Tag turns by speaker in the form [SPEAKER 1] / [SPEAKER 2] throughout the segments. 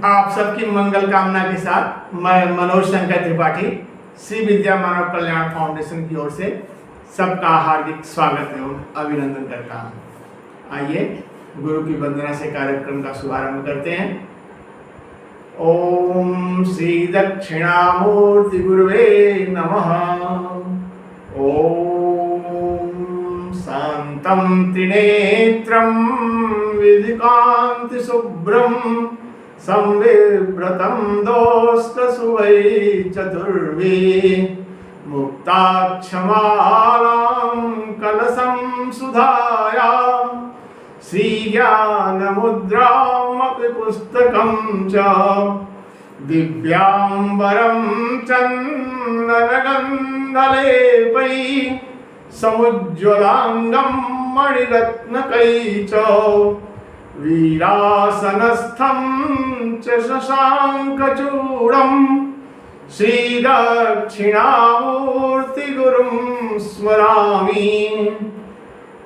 [SPEAKER 1] आप सबकी मंगल कामना के साथ मैं मनोज शंकर त्रिपाठी श्री विद्या मानव कल्याण फाउंडेशन की ओर से सबका हार्दिक स्वागत एवं अभिनंदन करता हूँ। आइए गुरु की वंदना से कार्यक्रम का शुभारंभ करते हैं। ओम श्री दक्षिणामूर्ति गुरुवे नमः। ओम शांतं त्रिनेत्रं विदिकांति शुभ्रं संविभ्रतं दोष्टसुवै चतुर्वी मुक्ताक्षमालां कलशं सुधाया श्रीज्ञानमुद्रामपि पुस्तकं च दिव्यांबरं चन्दनगन्धलेपै समुज्ज्वलांगं मणिरत्नकै च वीरासनस्थं च शशाङ्कचूडं श्रीदक्षिणामूर्तिगुरुं स्मरामि।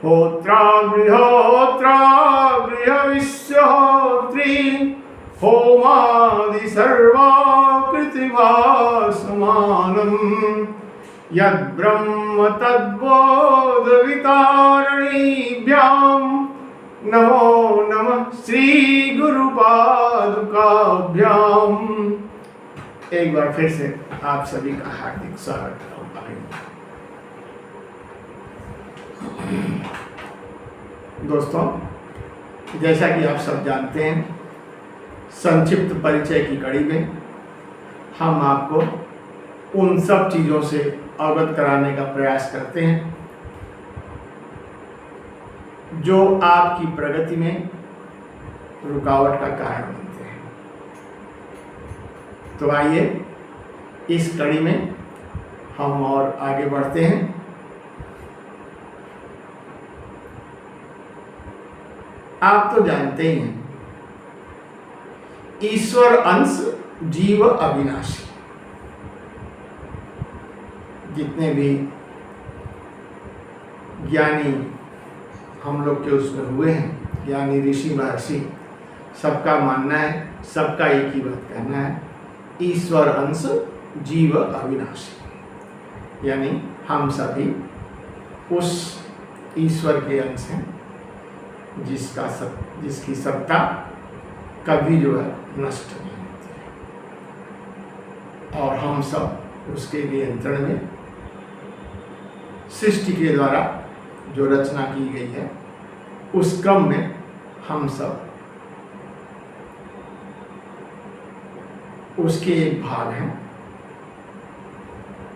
[SPEAKER 1] होत्रागृहविश्वहोत्री होमादि सर्वाकृतिभासमानं यद्ब्रह्म तद्बोधवितारणीभ्यां नमो नमः श्री गुरुपादुकाभ्याम। एक बार फिर से आप सभी का हार्दिक स्वागत है। दोस्तों, जैसा कि आप सब जानते हैं, संक्षिप्त परिचय की कड़ी में हम आपको उन सब चीज़ों से अवगत कराने का प्रयास करते हैं जो आपकी प्रगति में रुकावट का कारण बनते हैं। तो आइए इस कड़ी में हम और आगे बढ़ते हैं। आप तो जानते ही हैं, ईश्वर अंश जीव अविनाशी। जितने भी ज्ञानी हम लोग के उसमें हुए हैं, ज्ञानी ऋषि महर्षि, सबका मानना है, सबका एक ही बात कहना है, ईश्वर अंश जीव अविनाशी। यानी हम सभी उस ईश्वर के अंश हैं जिसकी सत्ता कभी जो है नष्ट नहीं होती है, और हम सब उसके नियंत्रण में सृष्टि के द्वारा जो रचना की गई है उस क्रम में हम सब उसके एक भाग हैं।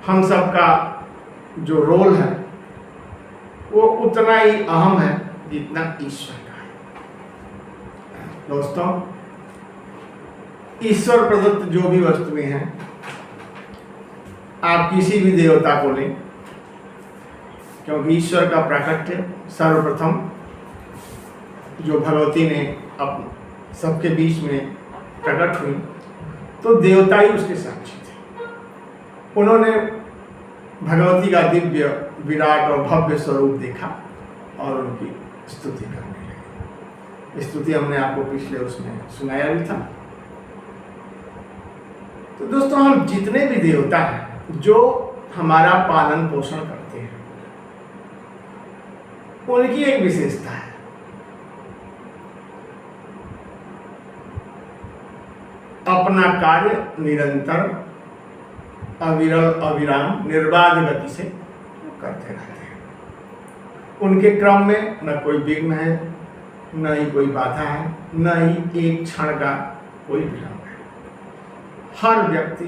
[SPEAKER 1] हम सब का जो रोल है वो उतना ही अहम है जितना ईश्वर का है। दोस्तों, ईश्वर प्रदत्त जो भी वस्तुएं हैं, आप किसी भी देवता को लें, क्योंकि ईश्वर का प्राकट्य सर्वप्रथम जो भगवती ने अब सबके बीच में प्रकट हुई, तो देवता ही उसके साक्षी थे। उन्होंने भगवती का दिव्य विराट और भव्य स्वरूप देखा और उनकी स्तुति करने लगे। स्तुति हमने आपको पिछले उसमें सुनाया भी था। तो दोस्तों, हम जितने भी देवता हैं जो हमारा पालन पोषण करते हैं, उनकी एक विशेषता है, अपना कार्य निरंतर अविरल अविराम निर्बाध गति से करते रहते हैं। उनके क्रम में न कोई विघ्न है, न ही कोई बाधा है, न ही एक क्षण का कोई विलंब है। हर व्यक्ति,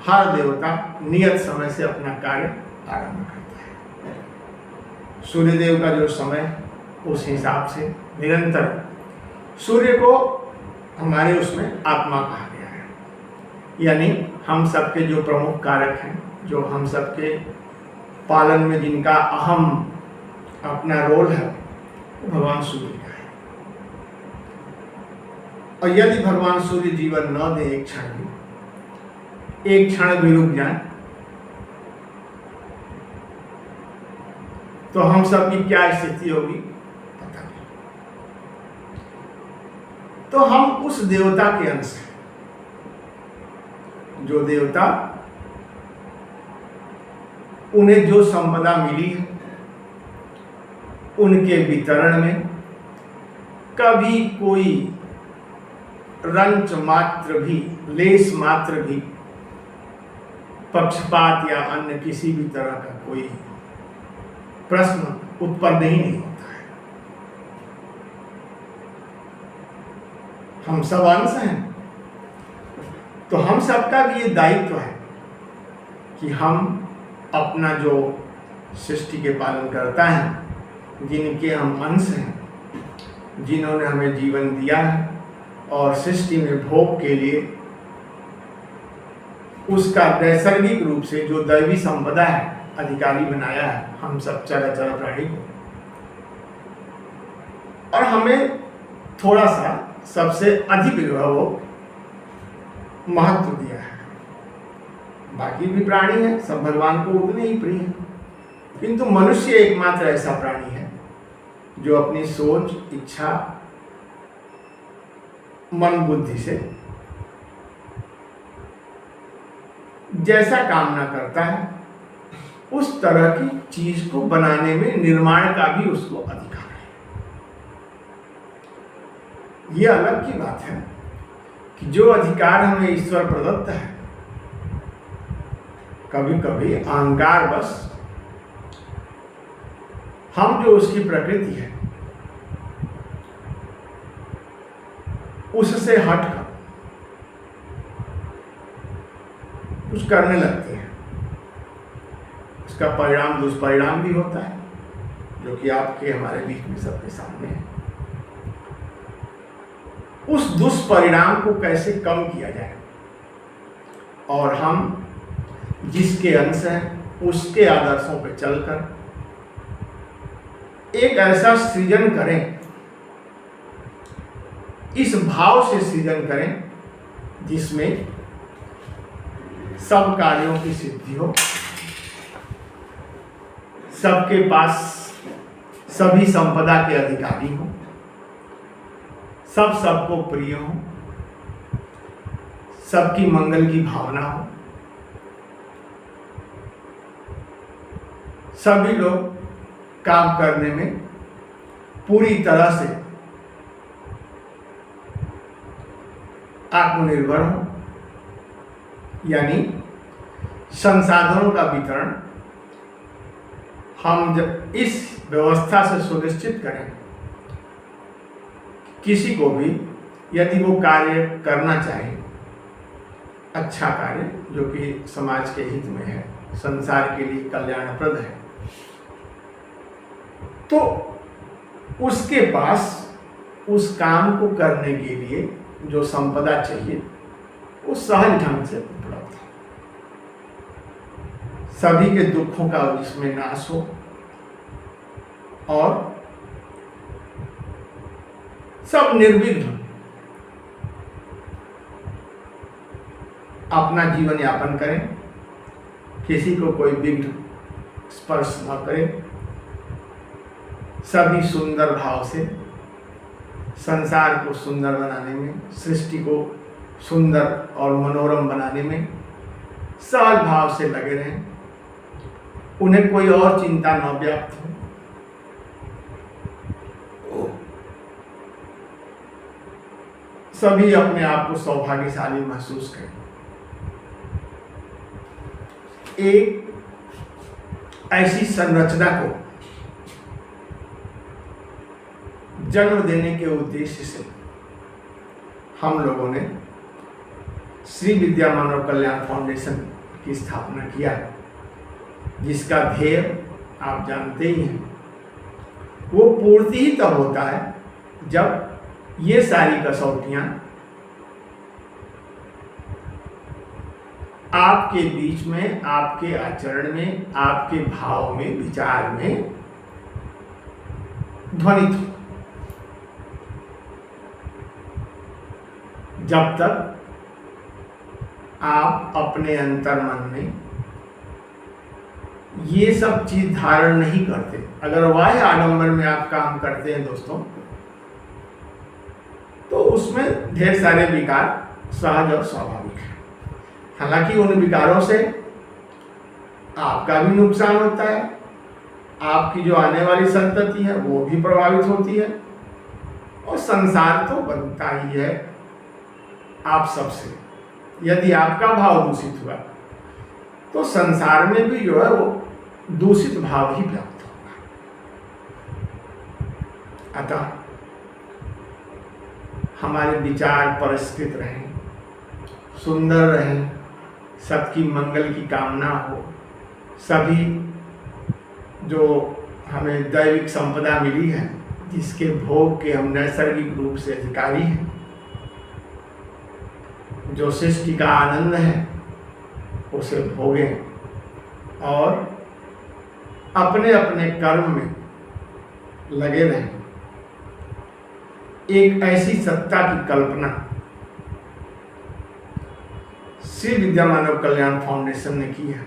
[SPEAKER 1] हर देवता नियत समय से अपना कार्य आरंभ करता है। सूर्यदेव का जो समय, उस हिसाब से निरंतर सूर्य को हमारे उसमें आत्मा कहा गया है। यानी हम सबके जो प्रमुख कारक हैं, जो हम सबके पालन में जिनका अहम अपना रोल है, वो भगवान सूर्य का है। और यदि भगवान सूर्य जीवन न दे, एक क्षण भी रुक जाए, तो हम सब की क्या स्थिति होगी पता नहीं। तो हम उस देवता के अंश हैं जो देवता उन्हें जो संपदा मिली है उनके वितरण में कभी कोई रंच मात्र भी, लेस मात्र भी पक्षपात या अन्य किसी भी तरह का कोई प्रश्न उत्पन्न ही नहीं होता है। हम सब अंश हैं, तो हम सबका भी ये दायित्व है कि हम अपना जो सृष्टि के पालन करता है, जिनके हम अंश हैं, जिन्होंने हमें जीवन दिया है और सृष्टि में भोग के लिए उसका नैसर्गिक रूप से जो दैवी संपदा है अधिकारी बनाया है हम सब चराचर प्राणी को, और हमें थोड़ा सा सबसे अधिक जो है वो महत्व दिया है। बाकी भी प्राणी हैं, सब भगवान को उतने ही प्रिय हैं, किंतु मनुष्य एकमात्र ऐसा प्राणी है जो अपनी सोच, इच्छा, मन बुद्धि से जैसा कामना करता है उस तरह की चीज को बनाने में, निर्माण का भी उसको अधिकार है। यह अलग की बात है कि जो अधिकार हमें ईश्वर प्रदत्त है, कभी कभी अहंकार बस हम जो उसकी प्रकृति है उससे हटकर कुछ करने लगते हैं। उसका परिणाम दुष्परिणाम भी होता है, जो कि आपके हमारे बीच में सबके सामने है। उस दुष्परिणाम को कैसे कम किया जाए और हम जिसके अंश हैं उसके आदर्शों पर चलकर एक ऐसा सृजन करें, इस भाव से सृजन करें जिसमें सब कार्यों की सिद्धि हो, सबके पास सभी संपदा के अधिकारी हो, सब सबको प्रिय हो, सबकी मंगल की भावना हो, सभी लोग काम करने में पूरी तरह से आत्मनिर्भर हो, यानी संसाधनों का वितरण हम जब इस व्यवस्था से सुनिश्चित करें, किसी को भी यदि वो कार्य करना चाहे, अच्छा कार्य जो कि समाज के हित में है, संसार के लिए कल्याणप्रद है, तो उसके पास उस काम को करने के लिए जो संपदा चाहिए वो सहज ढंग से उपलब्ध है। सभी के दुखों का इसमें नाश हो और सब निर्विघ्न अपना जीवन यापन करें, किसी को कोई विघ्न स्पर्श न करे, सभी सुंदर भाव से संसार को सुंदर बनाने में, सृष्टि को सुंदर और मनोरम बनाने में सहज भाव से लगे रहें, उन्हें कोई और चिंता न व्याप्त हो। सभी अपने आप को सौभाग्यशाली महसूस करें। एक ऐसी संरचना को जन्म देने के उद्देश्य से हम लोगों ने श्री विद्या मानव कल्याण फाउंडेशन की स्थापना किया, जिसका ध्येय आप जानते ही हैं। वो पूर्ति ही तब होता है जब ये सारी कसौटियां आपके बीच में, आपके आचरण में, आपके भाव में, विचार में ध्वनित हो। जब तक आप अपने अंतर्मन में ये सब चीज धारण नहीं करते, अगर वाह्य आडंबर में आप काम करते हैं दोस्तों, तो उसमें ढेर सारे विकार सहज और स्वाभाविक है। हालांकि उन विकारों से आपका भी नुकसान होता है, आपकी जो आने वाली संतति है वो भी प्रभावित होती है, और संसार तो बनता ही है आप सबसे। यदि आपका भाव दूषित हुआ तो संसार में भी जो है वो दूषित भाव ही व्याप्त होगा। अतः हमारे विचार परिष्कृत रहें, सुंदर रहें, सबकी मंगल की कामना हो, सभी जो हमें दैविक संपदा मिली है, जिसके भोग के हम नैसर्गिक रूप से अधिकारी हैं, जो सृष्टि का आनंद है उसे भोगें और अपने अपने कर्म में लगे रहें। एक ऐसी सत्ता की कल्पना श्री विद्या मानव कल्याण फाउंडेशन ने की है।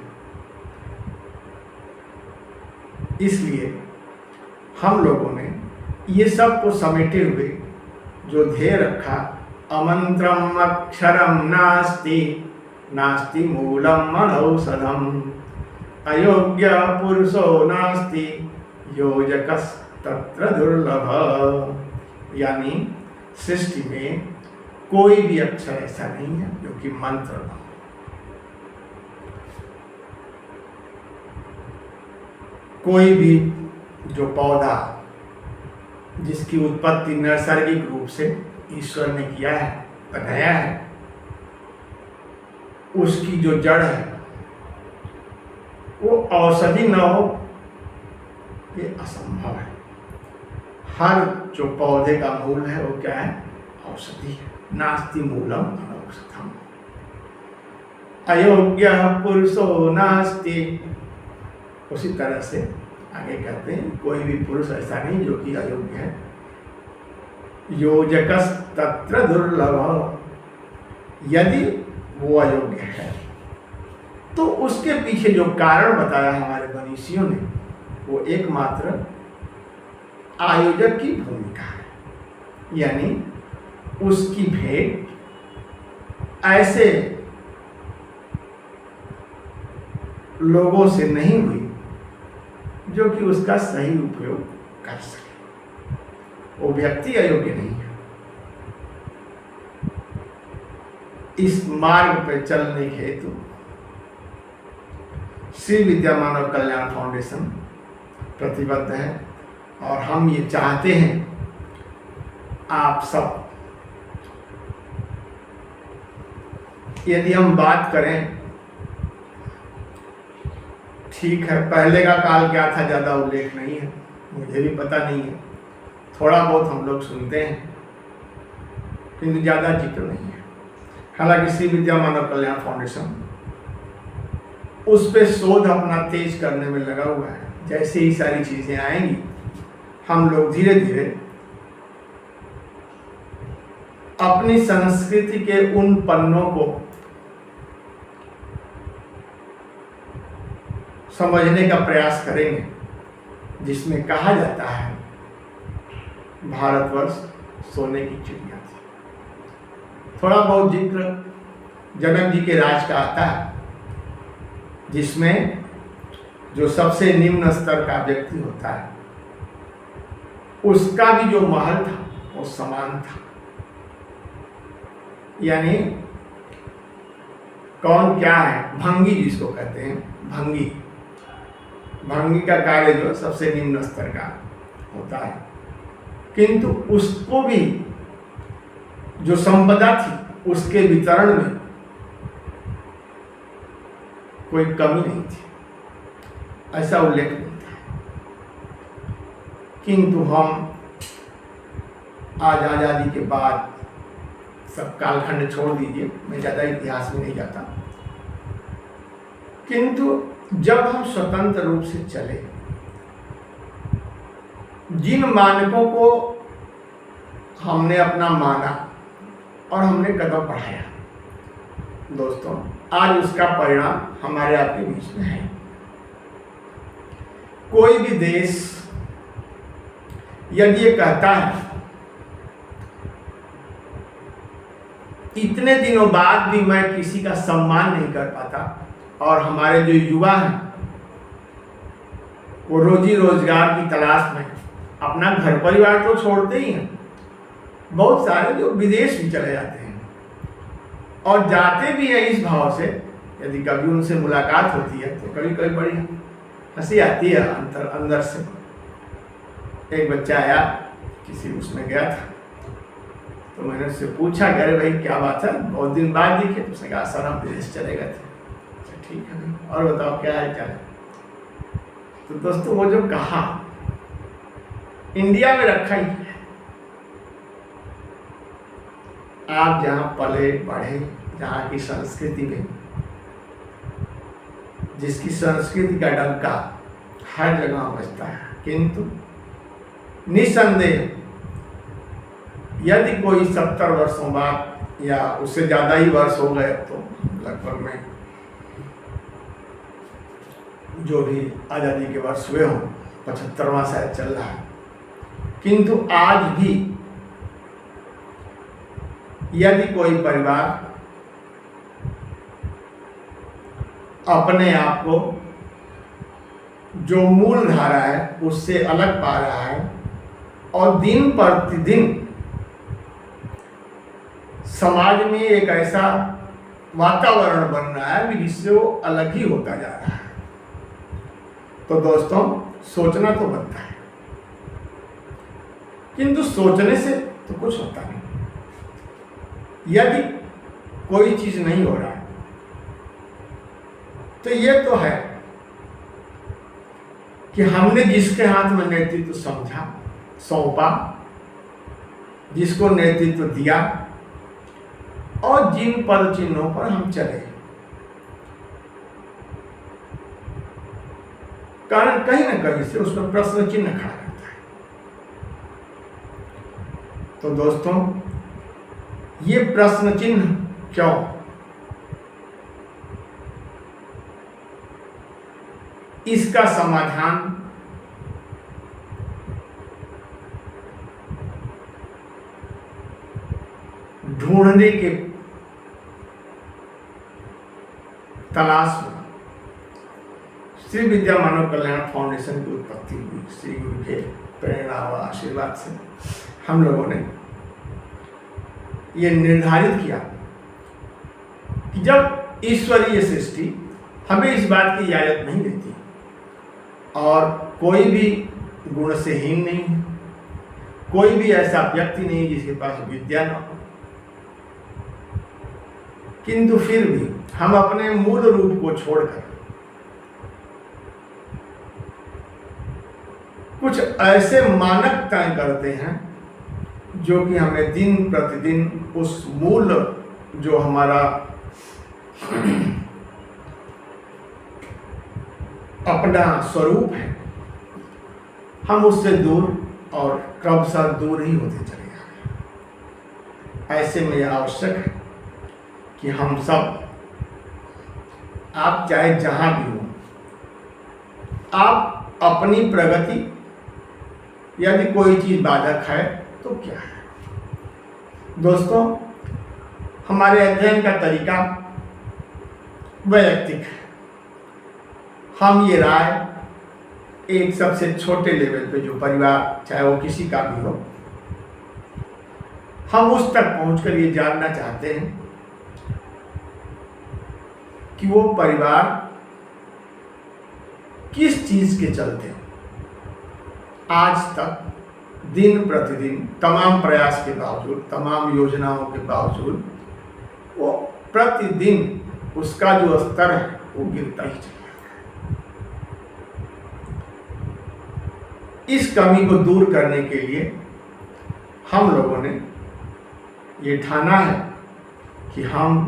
[SPEAKER 1] इसलिए हम लोगों ने ये सब को समेटे हुए जो ध्येय रखा, अमंत्रम अक्षरम नास्ति नास्ति मूलम मनौषधम अयोग्य पुरुषो नास्ति योजकस तत्र दुर्लभ। यानी सृष्टि में कोई भी अक्षर ऐसा नहीं है जो कि मंत्र न हो। कोई भी जो पौधा जिसकी उत्पत्ति नैसर्गिक रूप से ईश्वर ने किया है, बनाया है, उसकी जो जड़ है वो औषधि न हो, ये असंभव है। हर जो पौधे का मूल है वो क्या है? औषधि है। नास्ति मूलम अनौषधम अयोग्य पुरुषो नास्ति। उसी तरह से आगे कहते हैं कोई भी पुरुष ऐसा नहीं जो कि अयोग्य है। योजकस तत्र दुर्लभ। यदि वो अयोग्य है तो उसके पीछे जो कारण बताया हमारे मनीषियों ने, वो एकमात्र आयोजक की भूमिका है। यानी उसकी भेंट ऐसे लोगों से नहीं हुई जो कि उसका सही उपयोग कर सके। वो व्यक्ति अयोग्य नहीं है। इस मार्ग पर चलने के हेतु श्री विद्या मानव कल्याण फाउंडेशन प्रतिबद्ध है, और हम ये चाहते हैं आप सब, यदि हम बात करें, ठीक है पहले का काल क्या था ज़्यादा उल्लेख नहीं है, मुझे भी पता नहीं है, थोड़ा बहुत हम लोग सुनते हैं किंतु ज़्यादा जिक्र नहीं है। हालांकि श्री विद्या मानव कल्याण फाउंडेशन उस पे शोध अपना तेज करने में लगा हुआ है। जैसे ही सारी चीज़ें आएंगी हम लोग धीरे धीरे अपनी संस्कृति के उन पन्नों को समझने का प्रयास करेंगे जिसमें कहा जाता है भारतवर्ष सोने की चिड़िया थी। थोड़ा बहुत जिक्र जनक जी के राज का आता है, जिसमें जो सबसे निम्न स्तर का व्यक्ति होता है उसका भी जो महल था वो समान था। यानी कौन क्या है, भंगी जिसको कहते हैं, भंगी, भंगी का कार्य जो सबसे निम्न स्तर का होता है, किंतु उसको भी जो संपदा थी उसके वितरण में कोई कमी नहीं थी, ऐसा उल्लेख नहीं था। किंतु हम आज आज़ादी के बाद सब कालखंड छोड़ दीजिए, मैं ज़्यादा इतिहास में नहीं जाता, किंतु जब हम स्वतंत्र रूप से चले, जिन मानकों को हमने अपना माना और हमने कदम बढ़ाया, दोस्तों आज उसका परिणाम हमारे आपके बीच में है। कोई भी देश यदि ये कहता है इतने दिनों बाद भी मैं किसी का सम्मान नहीं कर पाता, और हमारे जो युवा हैं वो रोजी रोजगार की तलाश में अपना घर परिवार तो छोड़ते ही हैं, बहुत सारे जो विदेश भी चले जाते हैं, और जाते भी हैं इस भाव से, यदि कभी उनसे मुलाकात होती है तो कभी कभी बड़ी हंसी आती है अंदर से। एक बच्चा आया, किसी उसमें गया था, तो मैंने उससे पूछा कि अरे भाई क्या बात है, बहुत दिन बाद दिखे। तो उसने कहा सर हम विदेश चले गए थे। अच्छा ठीक है भाई, और बताओ क्या है क्या है। तो दोस्तों वो जो कहा, इंडिया में रखा ही है, आप जहाँ पले बढ़े, जहाँ की संस्कृति में, जिसकी संस्कृति का डंका हर जगह बजता है, किंतु निसंदेह यदि कोई 70 वर्षों बाद या उससे ज़्यादा ही वर्ष हो गए, तो लगभग में जो भी आज़ादी के वर्ष हुए हों, 75वां शायद चल रहा है, किंतु आज भी यदि कोई परिवार अपने आप को जो मूल धारा है उससे अलग पा रहा है, और दिन प्रतिदिन समाज में एक ऐसा वातावरण बन रहा है जिससे वो अलग ही होता जा रहा है, तो दोस्तों सोचना तो बनता है, किंतु सोचने से तो कुछ होता नहीं। यदि कोई चीज नहीं हो रहा है तो ये तो है कि हमने जिसके हाथ में नेतृत्व समझा, सौंपा, जिसको नेतृत्व दिया, और जिन पद चिन्हों पर हम चले, कारण कहीं ना कहीं से उसमें प्रश्न चिन्ह खड़ा रहता है। तो दोस्तों ये प्रश्न चिन्ह क्यों? इसका समाधान ढूंढने के तलाश में श्री विद्या मानव कल्याण फाउंडेशन की उत्पत्ति हुई। श्री गुरु के प्रेरणा व आशीर्वाद से हम लोगों ने ये निर्धारित किया कि जब ईश्वरीय सृष्टि हमें इस बात की इजाजत नहीं देती, और कोई भी गुण से हीन नहीं है, कोई भी ऐसा व्यक्ति नहीं जिसके पास विद्या न हो, किंतु फिर भी हम अपने मूल रूप को छोड़कर कुछ ऐसे मानक तय करते हैं जो कि हमें दिन प्रतिदिन उस मूल जो हमारा अपना स्वरूप है, हम उससे दूर और क्रमशः दूर ही होते चले जा रहे हैं। ऐसे में यह आवश्यक है कि हम सब, आप चाहे जहां भी हो, आप अपनी प्रगति, यदि कोई चीज बाधक है तो क्या है। दोस्तों हमारे अध्ययन का तरीका वैयक्तिक है। हम ये राय एक सबसे छोटे लेवल पे जो परिवार, चाहे वो किसी का भी हो, हम उस तक पहुंचकर ये जानना चाहते हैं कि वो परिवार किस चीज के चलते आज तक दिन प्रतिदिन तमाम प्रयास के बावजूद, तमाम योजनाओं के बावजूद, वो प्रतिदिन उसका जो स्तर है वो गिरता ही चला। इस कमी को दूर करने के लिए हम लोगों ने ये ठाना है कि हम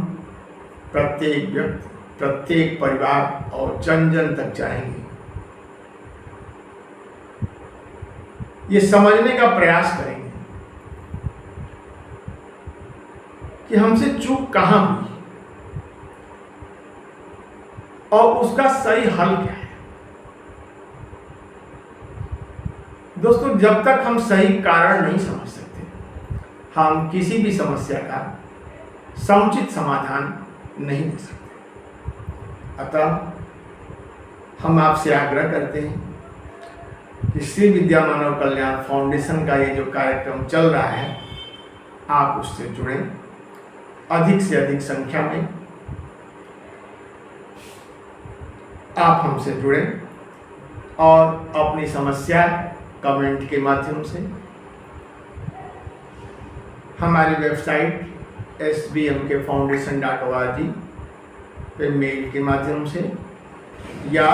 [SPEAKER 1] प्रत्येक व्यक्ति, प्रत्येक परिवार और जन जन तक जाएंगे, ये समझने का प्रयास करेंगे कि हमसे चूक कहां हुई और उसका सही हल क्या है। दोस्तों जब तक हम सही कारण नहीं समझ सकते, हम किसी भी समस्या का समुचित समाधान नहीं दे सकते। अतः हम आपसे आग्रह करते हैं कि श्री विद्या मानव कल्याण फाउंडेशन का ये जो कार्यक्रम चल रहा है, आप उससे जुड़ें, अधिक से अधिक संख्या में आप हमसे जुड़ें और अपनी समस्या कमेंट के माध्यम से, हमारी वेबसाइट sbmkfoundation.org पे मेल के माध्यम से, या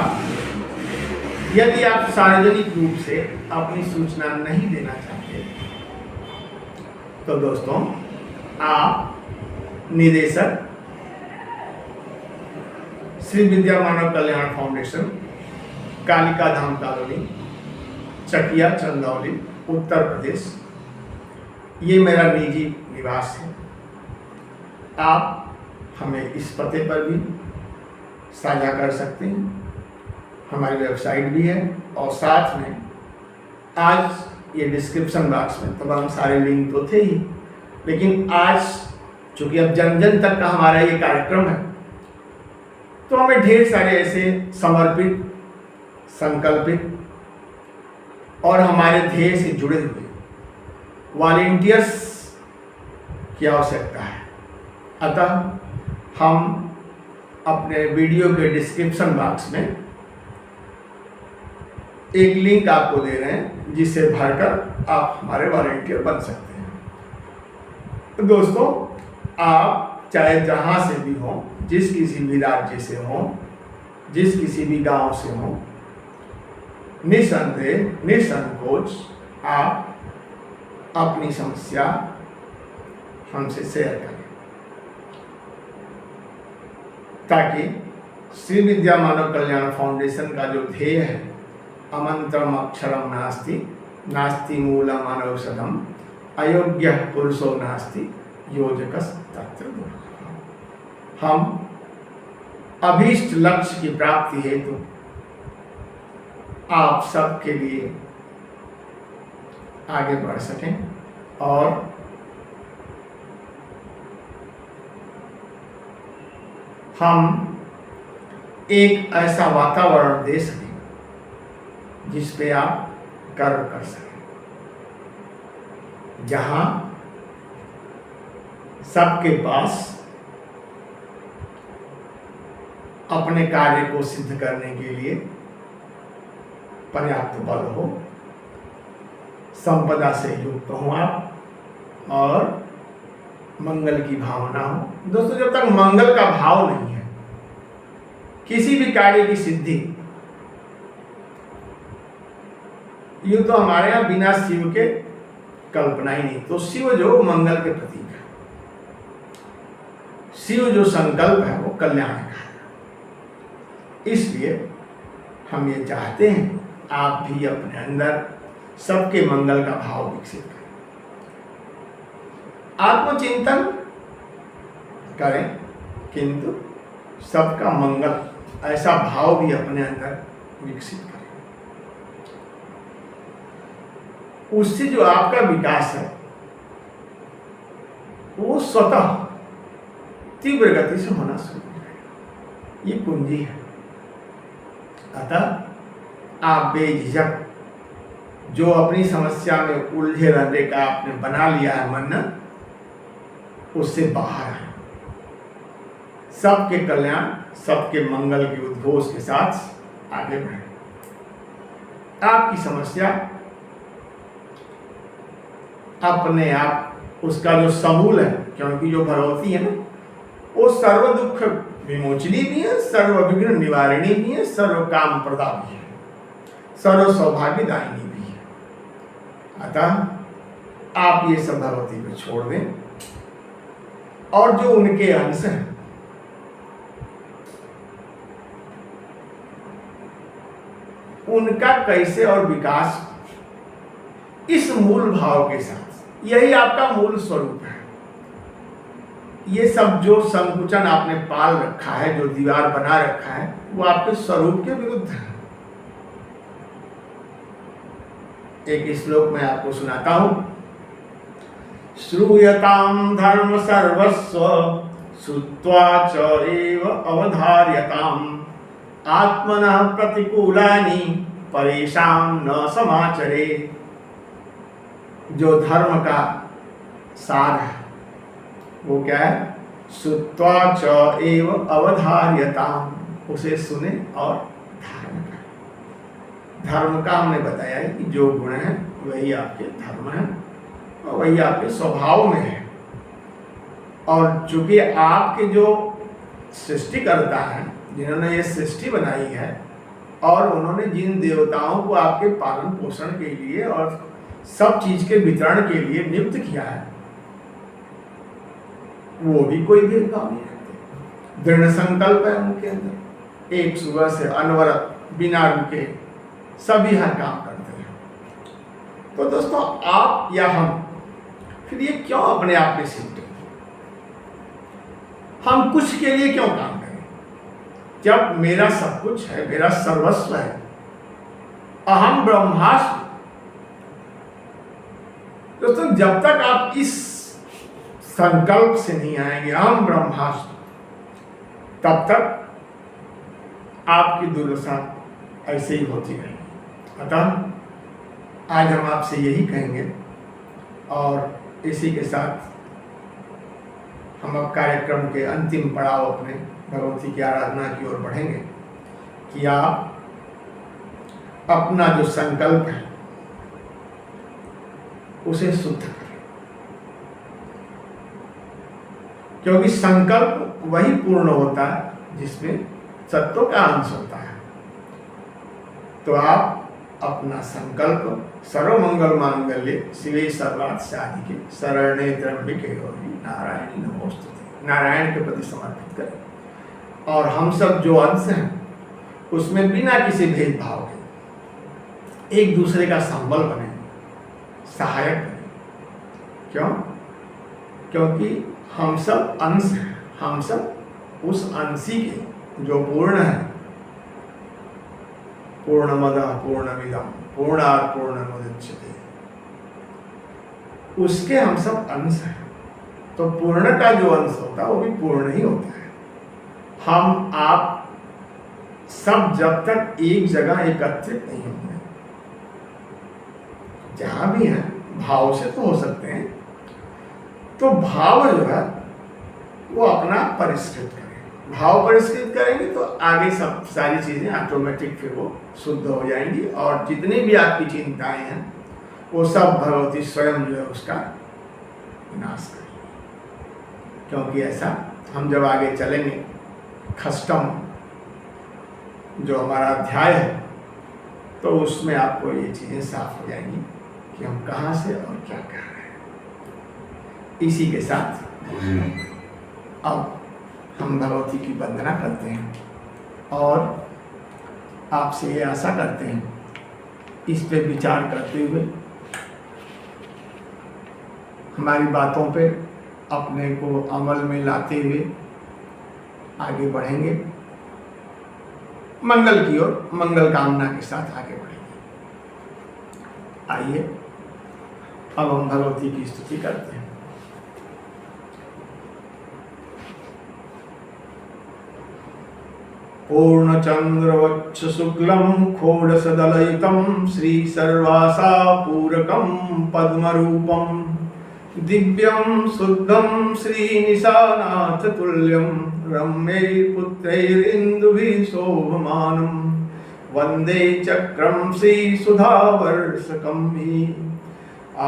[SPEAKER 1] यदि आप सार्वजनिक रूप से अपनी सूचना नहीं देना चाहते तो दोस्तों आप निदेशक श्री विद्या मानव कल्याण फाउंडेशन, कालिका धाम कॉलोनी, चकिया, चंदौली, उत्तर प्रदेश, ये मेरा निजी निवास है। आप हमें इस पते पर भी साझा कर सकते हैं। हमारी वेबसाइट भी है और साथ में आज ये डिस्क्रिप्शन बॉक्स में तमाम सारे लिंक तो थे ही, लेकिन आज चूंकि अब जन जन तक का हमारा ये कार्यक्रम है, तो हमें ढेर सारे ऐसे समर्पित, संकल्पित और हमारे ध्येय से जुड़े हुए वॉलेंटियर्स की आवश्यकता है। अतः हम अपने वीडियो के डिस्क्रिप्शन बॉक्स में एक लिंक आपको दे रहे हैं, जिसे भरकर आप हमारे वॉलेंटियर बन सकते हैं। तो दोस्तों, आप चाहे जहां से भी हों, जिस किसी भी राज्य से हों, जिस किसी भी गांव से हों, निसंदेह, निसंकोच आप अपनी समस्या हमसे शेयर करें, ताकि श्री विद्या मानव कल्याण फाउंडेशन का जो ध्येय है, अमंत्रम अक्षरम नास्ति, नास्ति मूलम अनौषधम, अयोग्य पुरुषो नास्ति, योजकस् तत्र दुर्लभः, हम अभीष्ट लक्ष्य की प्राप्ति हेतु आप सबके लिए आगे बढ़ सकें और हम एक ऐसा वातावरण दे सकें जिस पे आप गर्व कर सकें, जहां सबके पास अपने कार्य को सिद्ध करने के लिए पर्याप्त बल हो, संपदा से युक्त हो आप, और मंगल की भावना हो। दोस्तों, जब तक मंगल का भाव नहीं है, किसी भी कार्य की सिद्धि, यूं तो हमारे यहाँ बिना शिव के कल्पना ही नहीं। तो शिव जो मंगल के प्रतीक है, शिव जो संकल्प है वो कल्याण का है। इसलिए हम ये चाहते हैं आप भी अपने अंदर सबके मंगल का भाव विकसित करें, आत्मचिंतन करें, किंतु सबका मंगल ऐसा भाव भी अपने अंदर विकसित करें। उससे जो आपका विकास है वो स्वतः तीव्र गति से होना शुरू हो जाएगा। ये कुंजी है। अतः आप बेझिझक जो अपनी समस्या में उलझे रहने का आपने बना लिया है मन, उससे बाहर है। सबके कल्याण, सबके मंगल के उद्घोष के साथ आगे बढ़े। आपकी समस्या अपने आप उसका जो समूल है, क्योंकि जो भगवती है ना, वो सर्व दुख विमोचनी भी है, सर्व विघ्न निवारिणी भी है, सर्व काम प्रदा भी है, सर्व सौभाग्यदायिनी भी है। अतः आप ये सब भगवती को छोड़ दें और जो उनके अंश हैं उनका कैसे और विकास, इस मूल भाव के साथ, यही आपका मूल स्वरूप है। ये सब जो संकुचन आपने पाल रखा है, जो दीवार बना रखा है, वो आपके स्वरूप के विरुद्ध है। एक श्लोक मैं आपको सुनाता हूं। श्रूयतां धर्म सर्वस्व श्रुत्वा च एव अवधार्यताम् आत्मनः प्रतिकूलानि परेषां न समाचरे। जो धर्म का सार है वो क्या है? श्रुत्वा च एव अवधार्यताम्, उसे सुने और धारण करें। धर्म का हमने बताया है कि जो गुण है वही आपके धर्म है और वही आपके स्वभाव में है। और चूंकि आपके जो सृष्टिकर्ता है, जिन्होंने ये सृष्टि बनाई है और उन्होंने जिन देवताओं को आपके पालन पोषण के लिए और सब चीज के वितरण के लिए नियुक्त किया है, वो भी कोई भेदभाव नहीं रखते। दृढ़ संकल्प है उनके अंदर, एक सुबह से अनवरत बिना रुके सभी हर काम करते हैं। तो दोस्तों, आप या हम फिर ये क्यों अपने आप में सीखते हैं? हम कुछ के लिए क्यों काम करें जब मेरा सब कुछ है, मेरा सर्वस्व है, अहम ब्रह्मास्मि। दोस्तों, जब तक आप इस संकल्प से नहीं आएंगे अहम ब्रह्मास्मि, तब तक आपकी दुर्दशा ऐसे ही होती रहेगी। अतः आज हम आपसे यही कहेंगे और इसी के साथ हम अब कार्यक्रम के अंतिम पड़ाव अपने भगवती की आराधना की ओर बढ़ेंगे कि आप अपना जो संकल्प है उसे शुद्ध करें, क्योंकि संकल्प वही पूर्ण होता है जिसमें सत्व का अंश होता है। तो आप अपना संकल्प सर्वमंगल मांगल्ये शिवे सर्वार्थ साधिके शरण्ये त्र्यंबके गौरी नारायणी नमोस्तुते, नारायण के प्रति समर्पित करें। और हम सब जो अंश हैं उसमें बिना किसी भेदभाव के एक दूसरे का संबल बने, सहायक बने। क्यों? क्योंकि हम सब अंश हैं, हम सब उस अंशी के जो पूर्ण है, पूर्णमदः पूर्णमिदं पूर्णात् पूर्णमुदच्यते, उसके हम सब अंश हैं। तो पूर्ण का जो अंश होता है वो भी पूर्ण ही होता है। हम आप सब जब तक एक जगह एकत्रित नहीं होंगे, जहां भी हैं भाव से तो हो सकते हैं, तो भाव जो है वो अपना परिष्कृत करें। भाव परिष्कृत करेंगे तो आगे सब सारी चीजें ऑटोमेटिक फिर वो शुद्ध हो जाएंगी और जितनी भी आपकी चिंताएं हैं वो सब भगवती स्वयं जो है उसका विनाश करेंगी। क्योंकि ऐसा हम जब आगे चलेंगे, खष्टम जो हमारा अध्याय है, तो उसमें आपको ये चीजें साफ हो जाएंगी कि हम कहाँ से और क्या कर रहे हैं। इसी के साथ अब हम भगवती की वंदना करते हैं और आपसे ये आशा करते हैं, इस पे विचार करते हुए हमारी बातों पे अपने को अमल में लाते हुए आगे बढ़ेंगे, मंगल की ओर मंगल कामना के साथ आगे बढ़ेंगे। आइए अब हम भगवती की स्तुति करते हैं। पूर्णचंद्रवक्ष शुक्लं खोडसदलयुतं श्री सर्वासा पूरकं पद्मरूपं दिव्यं शुद्धं श्रीनिशानाथ तुल्यं रम्यैर्पुत्रैरिन्दुभिः शोभमानं वन्दे चक्रं श्रीसुधावर्षकं हि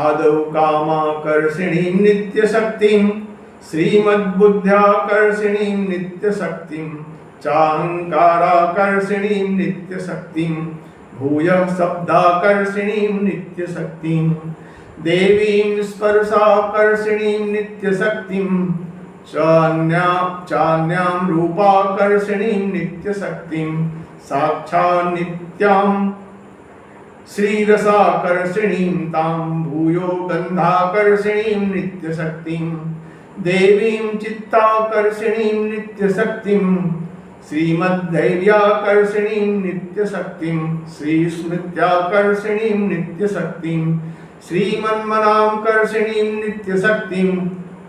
[SPEAKER 1] आदौ कामाकर्षिणीं नित्यशक्तिं श्रीमद्बुद्ध्याकर्षिणीं नित्यशक्तिं चाहंकाराकर्षिणीं नित्यशक्तिं भूयः शब्दाकर्षिणीं नित्यशक्तिं देवीं स्पर्शाकर्षिणीं नित्यशक्तिं चान्यां रूपाकर्षिणीं नित्यशक्तिं साक्षात् नित्यां श्रीरसाकर्षिणीं तां भूयो गन्धाकर्षिणीं नित्यशक्तिं देवीं चित्ताकर्षिणीं नित्यशक्तिं श्रीमद्धैर्याकर्षिणीं नित्यशक्तिं श्रीस्मृत्याकर्षिणीं नित्यशक्तिं श्रीमन्मनां कर्षिणीं नित्यशक्तिं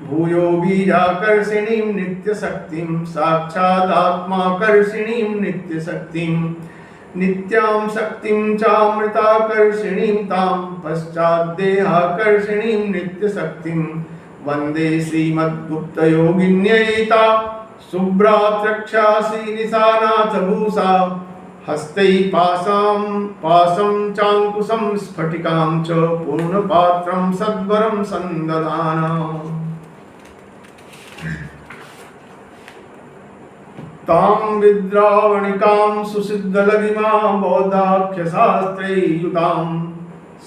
[SPEAKER 1] भूयो बीजाकर्षिणीं नित्यशक्तिं साक्षादात्माकर्षिणीं नित्यशक्तिं नित्यां शक्तिं चामृताकर्षिणीं तां पश्चाद्देहाकर्षिणीं नित्यशक्तिं वन्दे श्रीमद्गुप्तयोगिन्ययिता शुभ्रात्रक्षासी निशानाथभूषा हस्तैः पाशं चाङ्कुशं स्फटिकां च पूर्णपात्रं सद्वरं सन्दधाना तां विद्रावणिकां सुसिद्धलघिमां बौद्धाख्यशास्त्रैर्युतां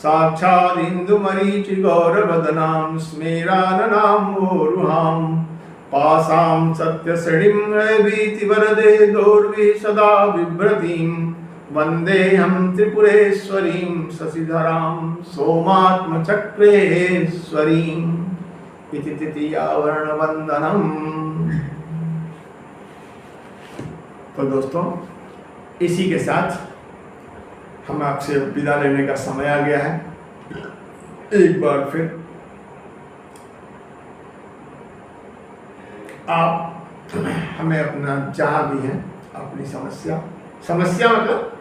[SPEAKER 1] साक्षादिन्दुमरीचिगौरवदनां स्मेराननां वोरुहां पासां सत्यश्रेणीं भीतिवरदे दोर्वी सदा बिभ्रतीं वन्देऽहं त्रिपुरेश्वरीं शशिधरां सोमात्मचक्रेश्वरीं इति तृतीयावर्णवन्दनम्। तो दोस्तों, इसी के साथ हम आपसे विदा लेने का समय आ गया है। एक बार फिर आप हमें अपना जहाँ भी है अपनी समस्या मतलब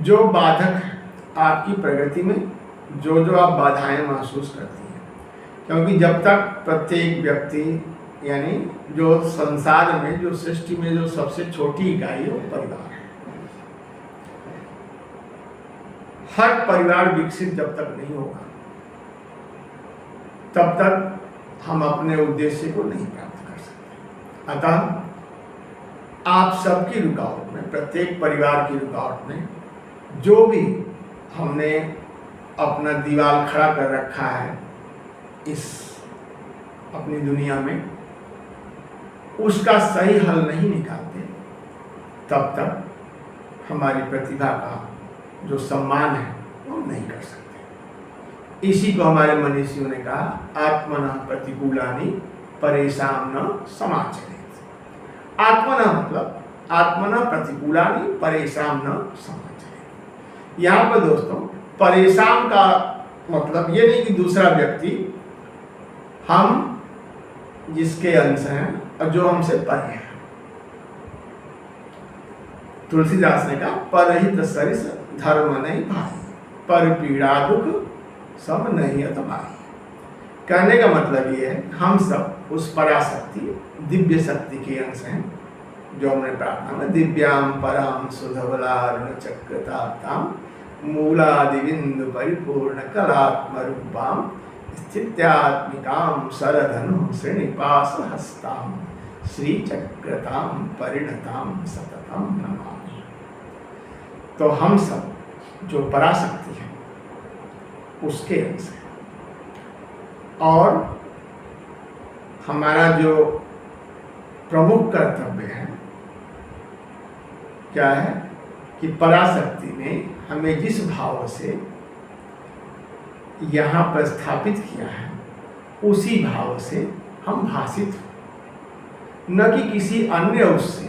[SPEAKER 1] जो बाधक है आपकी प्रगति में, जो आप बाधाएं महसूस करती हैं, क्योंकि जब तक प्रत्येक व्यक्ति यानी जो संसार में, जो सृष्टि में जो सबसे छोटी इकाई है वो परिवार है। हर परिवार विकसित जब तक नहीं होगा तब तक हम अपने उद्देश्य को नहीं प्राप्त कर सकते। अतः आप सबकी रुकावट में, प्रत्येक परिवार की रुकावट में जो भी हमने अपना दीवार खड़ा कर रखा है इस अपनी दुनिया में, उसका सही हल नहीं निकालते तब तक हमारी प्रतिभा का जो सम्मान है वो नहीं कर सकते। इसी को हमारे मनीषियों ने कहा, आत्मनः प्रतिकूलानि परेशान न समाचरेत्। आत्मनः मतलब आत्मनः प्रतिकूलानि परेशान न समाचरेत्। यहाँ पर दोस्तों परेशान का मतलब ये नहीं कि दूसरा व्यक्ति हम जिसके अंश हैं और जो हमसे परे हैं। तुलसीदास ने कहा, परहित सरिस धर्म नहीं भाई, पर पीड़ा दुख सब नहीं अतमाई। कहने का मतलब ये है हम सब उस पराशक्ति दिव्य शक्ति के अंश हैं, जो हमने प्रार्थना में दिव्याम पराम सुधवलारुण चक्रताप्ताम मूलादिबिंदु परिपूर्ण कलात्म रूपाम स्थित्यात्मिकां शरधनु श्रीनिवास हस्तां श्रीचक्रतां परिणतां सततं नमामि। तो हम सब जो पराशक्ति है उसके अंश है, और हमारा जो प्रमुख कर्तव्य है क्या है कि पराशक्ति ने हमें जिस भाव से यहाँ पर स्थापित किया है उसी भाव से हम भाषित हो, न कि किसी अन्य उससे।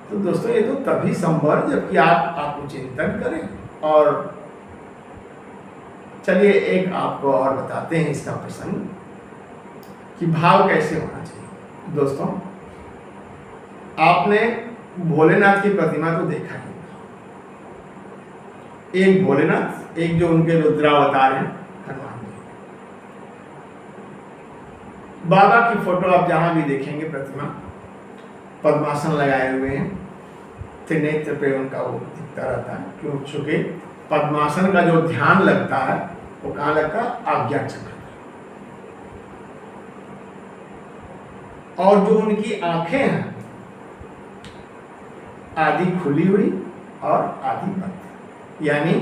[SPEAKER 1] तो दोस्तों ये तो तभी संभव है जबकि आप आत्मचिंतन करें। और चलिए एक आपको और बताते हैं इसका प्रसंग कि भाव कैसे होना चाहिए। दोस्तों आपने भोलेनाथ की प्रतिमा तो देखा ही, एक भोलेनाथ, एक जो उनके रुद्रावतार हैं हनुमान जी। बाबा की फोटो आप जहां भी देखेंगे प्रतिमा पद्मासन लगाए हुए हैं, त्रिनेत्र पे उनका वो दिखता रहता है। क्यों? चूंकि पद्मासन का जो ध्यान लगता है वो कहाँ लगता है? आज्ञा चक्र। और जो उनकी आंखें हैं आधी खुली हुई और आधी बंद, यानी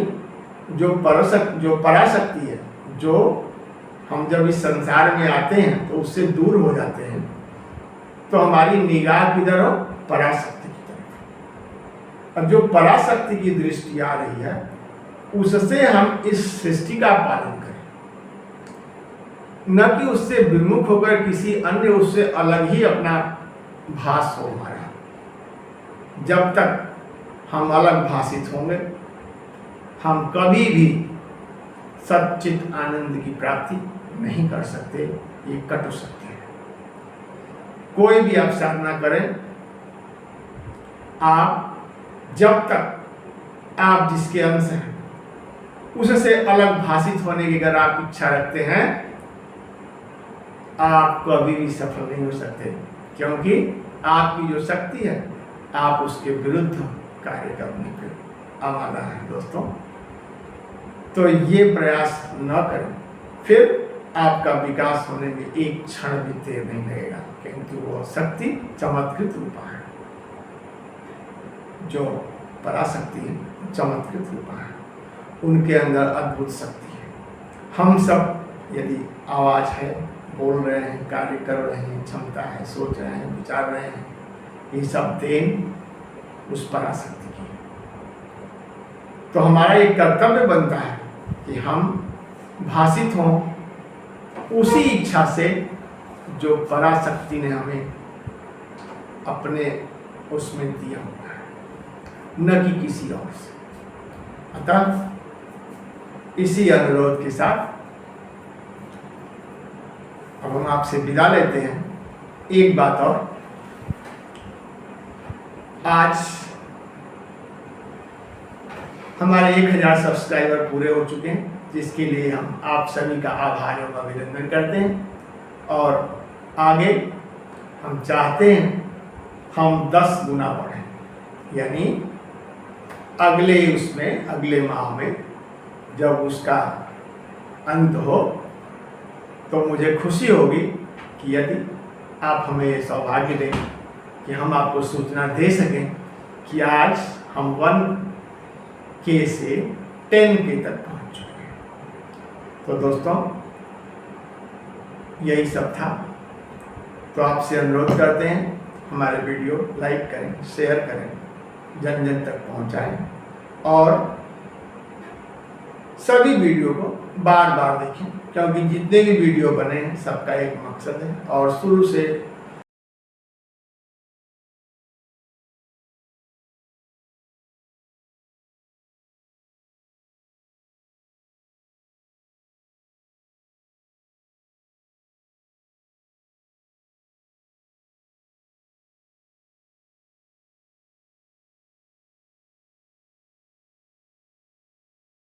[SPEAKER 1] जो पराशक्ति है, जो हम जब इस संसार में आते हैं तो उससे दूर हो जाते हैं, तो हमारी निगाह किधर हो? पराशक्ति की तरफ। अब जो पराशक्ति की दृष्टि आ रही है उससे हम इस सृष्टि का पालन करें, न कि उससे विमुख होकर किसी अन्य उससे अलग ही अपना भास हो हमारा। जब तक हम अलग भाषित होंगे, हम कभी भी सच्चित आनंद की प्राप्ति नहीं कर सकते। ये कटु सत्य है। कोई भी आप साधना करें, आप जब तक आप जिसके अंश हैं उससे अलग भाषित होने की अगर आप इच्छा रखते हैं, आप कभी भी सफल नहीं हो सकते, क्योंकि आपकी जो शक्ति है आप उसके विरुद्ध कार्य करने पे आमादा है दोस्तों। तो ये प्रयास न करें, फिर आपका विकास होने में एक क्षण भी देर नहीं लगेगा, क्योंकि वो शक्ति चमत्कृत रूपा है। जो पराशक्ति है चमत्कृत रूपा है, उनके अंदर अद्भुत शक्ति है। हम सब यदि आवाज है, बोल रहे हैं, कार्य कर रहे हैं, क्षमता है, सोच रहे हैं, विचार रहे हैं, ये सब देन उस पराशक्ति की। तो हमारा एक कर्तव्य बनता है कि हम भाषित हों उसी इच्छा से जो पराशक्ति ने हमें अपने उसमें दिया हुआ है, न कि किसी और से। अतः इसी अनुरोध के साथ अब हम आपसे विदा लेते हैं। एक बात और, आज हमारे 1000 सब्सक्राइबर पूरे हो चुके हैं, जिसके लिए हम आप सभी का आभार एवं अभिनंदन करते हैं। और आगे हम चाहते हैं हम 10 गुना बढ़ें, यानी अगले माह में जब उसका अंत हो तो मुझे खुशी होगी कि यदि आप हमें ये सौभाग्य दें कि हम आपको सूचना दे सकें कि आज हम 1K से 10K तक पहुंच चुके हैं। तो दोस्तों यही सब था। तो आपसे अनुरोध करते हैं हमारे वीडियो लाइक करें, शेयर करें, जन जन तक पहुंचाएं और सभी वीडियो को बार बार देखें, क्योंकि जितने भी वीडियो बने हैं सबका एक मकसद है और शुरू से